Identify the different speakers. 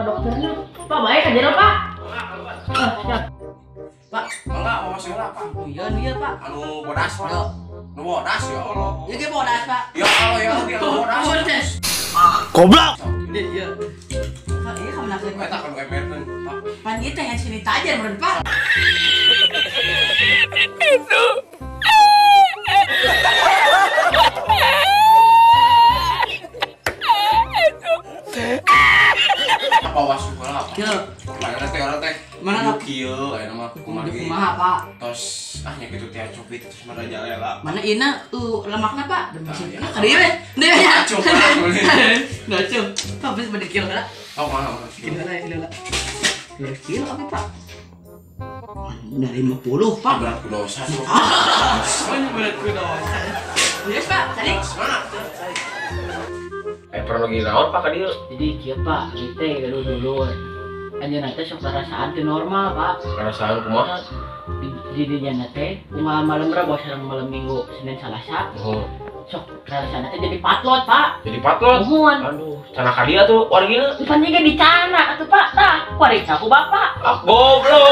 Speaker 1: ke dokternya. Pak baik aja lah Pak. Siap.
Speaker 2: Pak, enggak mau masih lah Pak.
Speaker 3: Oh iya nih ya Pak.
Speaker 2: Anu bodas Pak. Nu bodas ya Allah.
Speaker 3: Ya ge bodas Pak.
Speaker 2: Ya Allah ya dia bodas.
Speaker 3: Bodas.
Speaker 4: Goblok.
Speaker 3: Iya. Pak, iya kamu nak
Speaker 2: Eta kan emerten Pak.
Speaker 3: pan ieu teh yang sini tajar meureun Pak.
Speaker 2: Apa wasu heula Pak?
Speaker 3: Kieu.
Speaker 2: Mana teh orang teh?
Speaker 3: Mana
Speaker 2: kieu aya mah
Speaker 3: Kumaha Pak?
Speaker 2: tos nya kitu teh copit terus mana jalela.
Speaker 3: Mana ina lemakna Pak?
Speaker 2: Ah, iya.
Speaker 3: Ka dieu we. Dieu ya.
Speaker 2: Acung, acung.
Speaker 3: Ngacung. Pak bisa berdikil lah.
Speaker 2: Oh mana?
Speaker 3: Kilo lah, kilo lah. Kilo apa Pak? Dari 50 Pak.
Speaker 2: Berat ku dosa.
Speaker 3: Berat ku dosa. Yes Pak, tadi.
Speaker 2: Mana?
Speaker 4: Pernah lagi naon Pak ka dieu?
Speaker 1: Jadi kieu Pak, kita dulu. Anjeunna teh sok rasaan teu normal Pak.
Speaker 4: Perasaan kumaha?
Speaker 1: Di dinya teh kumaha malam Rabu sareng malam Minggu, Senin Salasa.
Speaker 4: Oh,
Speaker 1: Sok rasana teh jadi patlot Pak.
Speaker 4: jadi patlot.
Speaker 1: Mohon.
Speaker 4: Aduh, cenah ka dieu tuh wargina.
Speaker 1: Bukan juga dicana atuh Pak. Tah, kuarita ku Bapak.
Speaker 4: Ah, goblok.